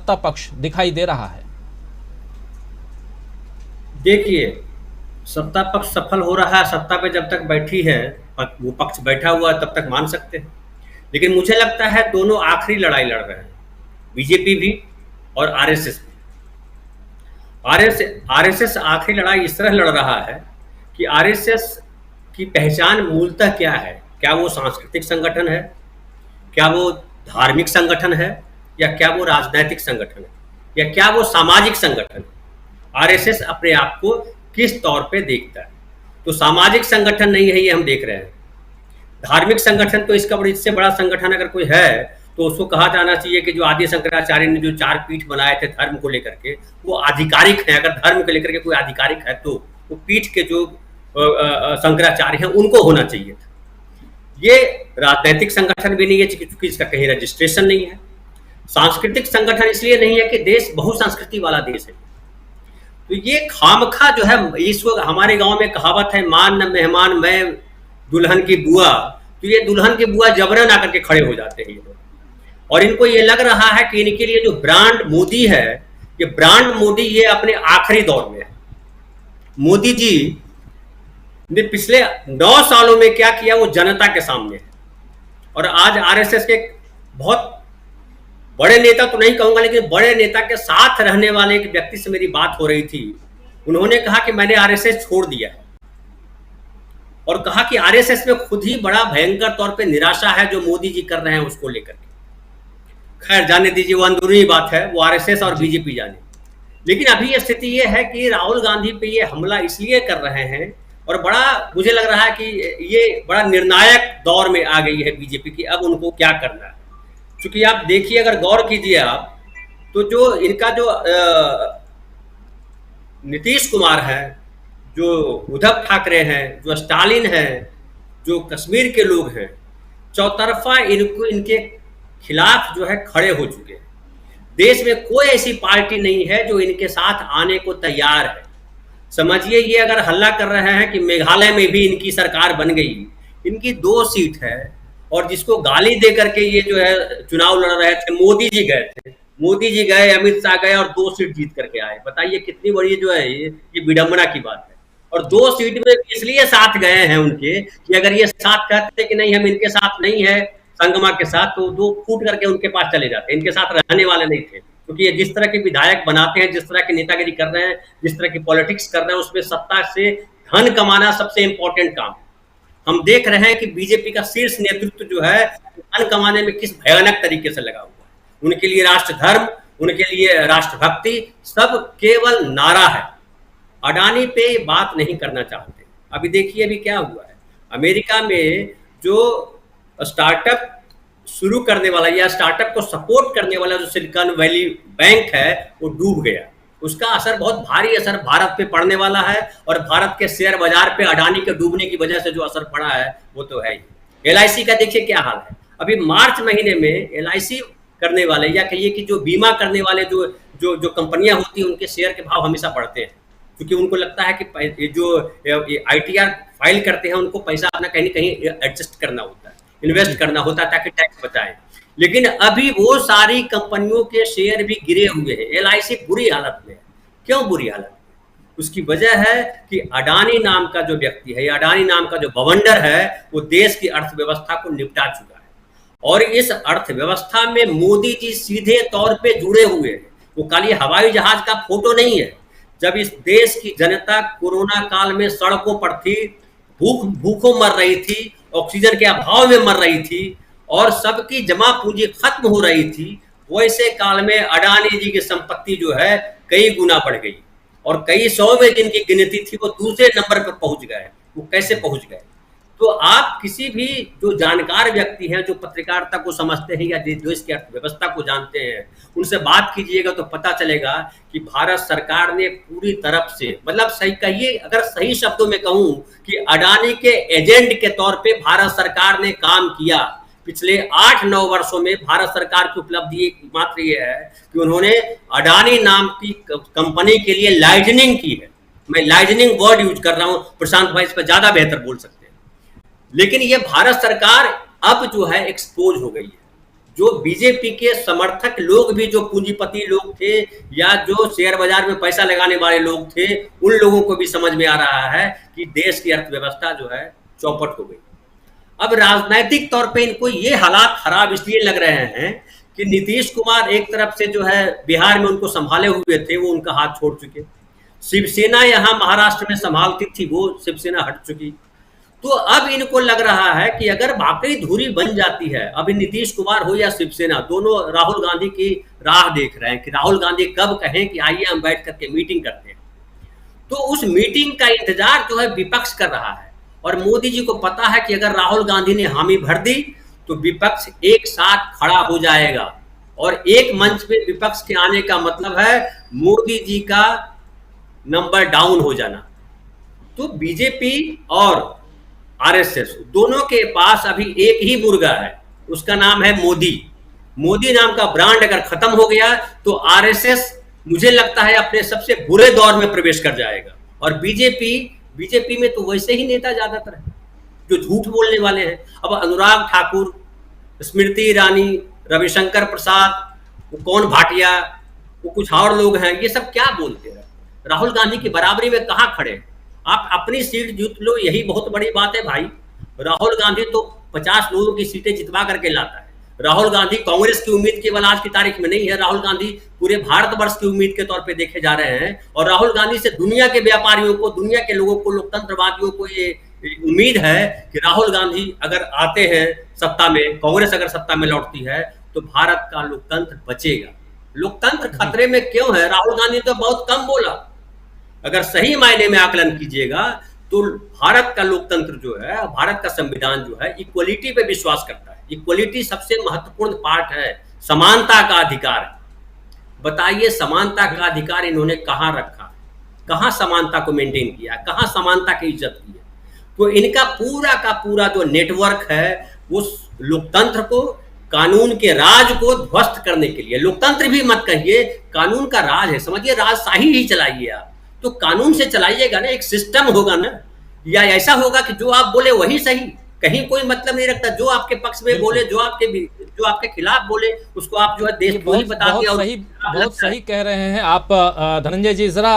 सत्ता पक्ष दिखाई दे रहा है? देखिए, सत्ता पक्ष सफल हो रहा है, सत्ता पे जब तक बैठी है, वो पक्ष बैठा हुआ है तब तक मान सकते हैं। लेकिन मुझे लगता है दोनों आखिरी लड़ाई लड़ रहे हैं, बीजेपी भी और आरएसएस भी। आरएसएस आखिरी लड़ाई इस तरह लड़ रहा है कि आरएसएस की पहचान मूलतः क्या है? क्या वो सांस्कृतिक संगठन है, क्या वो धार्मिक संगठन है, या क्या वो राजनैतिक संगठन है, या क्या वो सामाजिक संगठन है? आरएसएस अपने आप को किस तौर पे देखता है? तो सामाजिक संगठन नहीं है, ये हम देख रहे हैं। धार्मिक संगठन तो इससे बड़ा संगठन अगर कोई है तो उसको कहा जाना चाहिए कि जो आदि शंकराचार्य ने जो 4 पीठ बनाए थे धर्म को लेकर के, वो आधिकारिक है। अगर धर्म को लेकर के कोई आधिकारिक है तो वो पीठ के जो शंकराचार्य हैं उनको होना चाहिए था। ये राजनैतिक संगठन भी नहीं है क्योंकि इसका कहीं रजिस्ट्रेशन नहीं है। सांस्कृतिक संगठन इसलिए नहीं है कि देश बहुसंस्कृति वाला देश है। तो ये खामखा जो है, इस वक्त हमारे गांव में कहावत है, मान न मेहमान मैं दुल्हन की बुआ। तो ये दुल्हन की बुआ जबरन आकर के खड़े हो जाते हैं ये लोग, और इनको ये लग रहा है कि इनके लिए जो ब्रांड मोदी है, ये ब्रांड मोदी ये अपने आखिरी दौर में है। मोदी जी ने पिछले 9 सालों में क्या किया वो जनता के सामने है। और आज आरएसएस के बहुत बड़े नेता तो नहीं कहूंगा, लेकिन बड़े नेता के साथ रहने वाले एक व्यक्ति से मेरी बात हो रही थी। उन्होंने कहा कि मैंने आरएसएस छोड़ दिया है, और कहा कि आरएसएस में खुद ही बड़ा भयंकर तौर पे निराशा है जो मोदी जी कर रहे हैं उसको लेकर के। खैर जाने दीजिए, वो अंदरूनी बात है, वो आरएसएस और बीजेपी जाने। लेकिन अभी ये स्थिति ये है कि राहुल गांधी पे ये हमला इसलिए कर रहे हैं, और बड़ा मुझे लग रहा है कि ये बड़ा निर्णायक दौर में आ गई है बीजेपी की, अब उनको क्या करना है। क्योंकि आप देखिए, अगर गौर कीजिए आप, तो जो इनका जो नीतीश कुमार है, जो उद्धव ठाकरे हैं, जो स्टालिन है, जो कश्मीर के लोग हैं, चौतरफा इनके खिलाफ जो है खड़े हो चुके हैं। देश में कोई ऐसी पार्टी नहीं है जो इनके साथ आने को तैयार है। समझिए, ये अगर हल्ला कर रहे हैं कि मेघालय में भी इनकी सरकार बन गई, इनकी 2 सीट है, और जिसको गाली दे करके ये जो है चुनाव लड़ रहे थे, मोदी जी गए थे, मोदी जी गए, अमित शाह गए और 2 सीट जीत करके आए। बताइए कितनी बड़ी जो है ये विडंबना की बात है। और 2 सीट में इसलिए साथ गए हैं उनके कि अगर ये साथ कहते कि नहीं हम इनके साथ नहीं है संगमा के साथ, तो 2 फूट करके उनके पास चले जाते, इनके साथ रहने वाले नहीं थे। क्योंकि ये जिस तरह के विधायक बनाते हैं, जिस तरह की नेतागिरी कर रहे हैं, जिस तरह की पॉलिटिक्स कर रहे हैं, उसमें सत्ता से धन कमाना सबसे इंपॉर्टेंट काम। हम देख रहे हैं कि बीजेपी का शीर्ष नेतृत्व जो है धन कमाने में किस भयानक तरीके से लगा हुआ है। उनके लिए राष्ट्र धर्म, उनके लिए राष्ट्रभक्ति सब केवल नारा है। अडानी पे बात नहीं करना चाहते। अभी देखिए अभी क्या हुआ है, अमेरिका में जो स्टार्टअप शुरू करने वाला या स्टार्टअप को सपोर्ट करने वाला जो सिलिकॉन वैली बैंक है वो डूब गया। उसका असर, बहुत भारी असर भारत पे पड़ने वाला है, और भारत के शेयर बाजार पे अडानी के डूबने की वजह से जो असर पड़ा है वो तो है ही। एलआईसी का देखिए क्या हाल है। अभी मार्च महीने में एलआईसी करने वाले, या कहिए कि जो बीमा करने वाले जो जो जो कंपनियां होती हैं, उनके शेयर के भाव हमेशा बढ़ते हैं, क्योंकि उनको लगता है कि जो आईटीआर फाइल करते हैं उनको पैसा अपना कहीं कहीं एडजस्ट करना होता है, इन्वेस्ट करना होता है ताकि टैक्स बचाएं। लेकिन अभी वो सारी कंपनियों के शेयर भी गिरे हुए हैं। एलआईसी बुरी हालत में है। क्यों बुरी हालत में? उसकी वजह है कि अडानी नाम का जो व्यक्ति है, या अडानी नाम का जो बवंडर है, वो देश की अर्थव्यवस्था को निपटा चुका है। और इस अर्थव्यवस्था में मोदी जी सीधे तौर पे जुड़े हुए हैं। वो खाली हवाई जहाज का फोटो नहीं है। जब इस देश की जनता कोरोना काल में सड़कों पर थी, भूखों मर रही थी, ऑक्सीजन के अभाव में मर रही थी, और सबकी जमा पूंजी खत्म हो रही थी, वैसे काल में अडानी जी की संपत्ति जो है कई गुना बढ़ गई, और कई 100 में जिनकी गिनती थी वो दूसरे नंबर पर पहुंच गए। वो कैसे पहुंच गए? तो आप किसी भी जो जानकार व्यक्ति हैं, जो पत्रकारिता को समझते हैं या देश की अर्थव्यवस्था को जानते हैं, उनसे बात कीजिएगा तो पता चलेगा कि भारत सरकार ने पूरी तरफ से, मतलब सही कहिए, अगर सही शब्दों में कहूं कि अडानी के एजेंट के तौर पे भारत सरकार ने काम किया। पिछले 8-9 वर्षों में भारत सरकार की उपलब्धि मात्र ये है कि उन्होंने अडानी नाम की कंपनी के लिए लाइजनिंग की है। मैं लाइजनिंग वर्ड यूज कर रहा हूं, प्रशांत भाई इस पर ज्यादा बेहतर बोल सकते हैं। लेकिन ये भारत सरकार अब जो है एक्सपोज हो गई है। जो बीजेपी के समर्थक लोग भी, जो पूंजीपति लोग थे या जो शेयर बाजार में पैसा लगाने वाले लोग थे, उन लोगों को भी समझ में आ रहा है कि देश की अर्थव्यवस्था जो है चौपट हो गई। अब राजनैतिक तौर पे इनको ये हालात खराब इसलिए लग रहे हैं कि नीतीश कुमार एक तरफ से जो है बिहार में उनको संभाले हुए थे, वो उनका हाथ छोड़ चुके। शिवसेना यहाँ महाराष्ट्र में संभालती थी, वो शिवसेना हट चुकी। तो अब इनको लग रहा है कि अगर वाकई धुरी बन जाती है, अभी नीतीश कुमार हो या शिवसेना, दोनों राहुल गांधी की राह देख रहे हैं कि राहुल गांधी कब कहें कि आइए हम बैठ करके मीटिंग करते हैं। तो उस मीटिंग का इंतजार जो है विपक्ष कर रहा है, और मोदी जी को पता है कि अगर राहुल गांधी ने हामी भर दी तो विपक्ष एक साथ खड़ा हो जाएगा, और एक मंच पे विपक्ष के आने का मतलब है मोदी जी का नंबर डाउन हो जाना। तो बीजेपी और आरएसएस दोनों के पास अभी एक ही मुर्गा है, उसका नाम है मोदी। मोदी नाम का ब्रांड अगर खत्म हो गया तो आरएसएस मुझे लगता है अपने सबसे बुरे दौर में प्रवेश कर जाएगा। और बीजेपी में तो वैसे ही नेता ज्यादातर है जो झूठ बोलने वाले हैं। अब अनुराग ठाकुर, स्मृति ईरानी, रविशंकर प्रसाद, वो कौन भाटिया, वो कुछ और लोग हैं, ये सब क्या बोलते हैं? राहुल गांधी की बराबरी में कहाँ खड़े? आप अपनी सीट जीत लो, यही बहुत बड़ी बात है भाई। राहुल गांधी तो 50 लोगों की सीटें जितवा करके लाता है। राहुल गांधी कांग्रेस की उम्मीद केवल आज की तारीख में नहीं है, राहुल गांधी पूरे भारतवर्ष की उम्मीद के तौर पे देखे जा रहे हैं। और राहुल गांधी से दुनिया के व्यापारियों को, दुनिया के लोगों को, लोकतंत्रवादियों को ये उम्मीद है कि राहुल गांधी अगर आते हैं सत्ता में, कांग्रेस अगर सत्ता में लौटती है तो भारत का लोकतंत्र बचेगा। लोकतंत्र खतरे में क्यों है? राहुल गांधी तो बहुत कम बोला। अगर सही मायने में आकलन कीजिएगा तो भारत का लोकतंत्र जो है, भारत का संविधान जो है, इक्वलिटी पे विश्वास करता है। इक्वलिटी सबसे महत्वपूर्ण पार्ट है, समानता का अधिकार। बताइए समानता का अधिकार इन्होंने कहाँ रखा, कहाँ समानता को मेंटेन किया, कहाँ समानता की इज्जत की है? तो इनका पूरा का पूरा जो नेटवर्क है वो लोकतंत्र को, कानून के राज को ध्वस्त करने के लिए, लोकतंत्र भी मत कहिए, कानून का राज है, समझिए राजशाही ही चलाइए आप। तो कानून से चलाइएगा ना, एक सिस्टम होगा ना, या ऐसा होगा कि जो आप बोले वही सही, कहीं कोई मतलब नहीं रखता। जो आपके पक्ष में बोले, जो आपके खिलाफ बोले, उसको आप जो है देश को ही बता दिया। बहुत सही कह रहे हैं आप धनंजय जी। जरा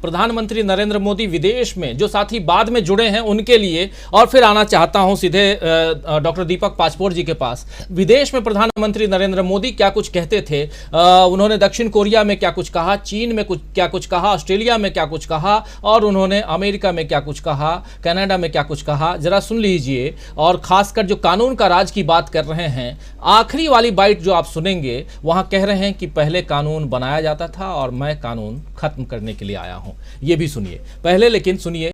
प्रधानमंत्री नरेंद्र मोदी विदेश में जो साथी बाद में जुड़े हैं उनके लिए, और फिर आना चाहता हूं सीधे डॉक्टर दीपक पासपोर्ट जी के पास। विदेश में प्रधानमंत्री नरेंद्र मोदी क्या कुछ कहते थे, उन्होंने दक्षिण कोरिया में क्या कुछ कहा, चीन में क्या कुछ कहा, ऑस्ट्रेलिया में क्या कुछ कहा, और उन्होंने अमेरिका में क्या कुछ कहा, कनाडा में क्या कुछ कहा, जरा सुन लीजिए। और खासकर जो कानून का राज की बात कर रहे हैं, आखिरी वाली बाइट जो आप सुनेंगे वहां कह रहे हैं कि पहले कानून बनाया जाता था और मैं कानून खत्म करने के लिए आया हूं। ये भी सुनिए पहले, लेकिन सुनिए।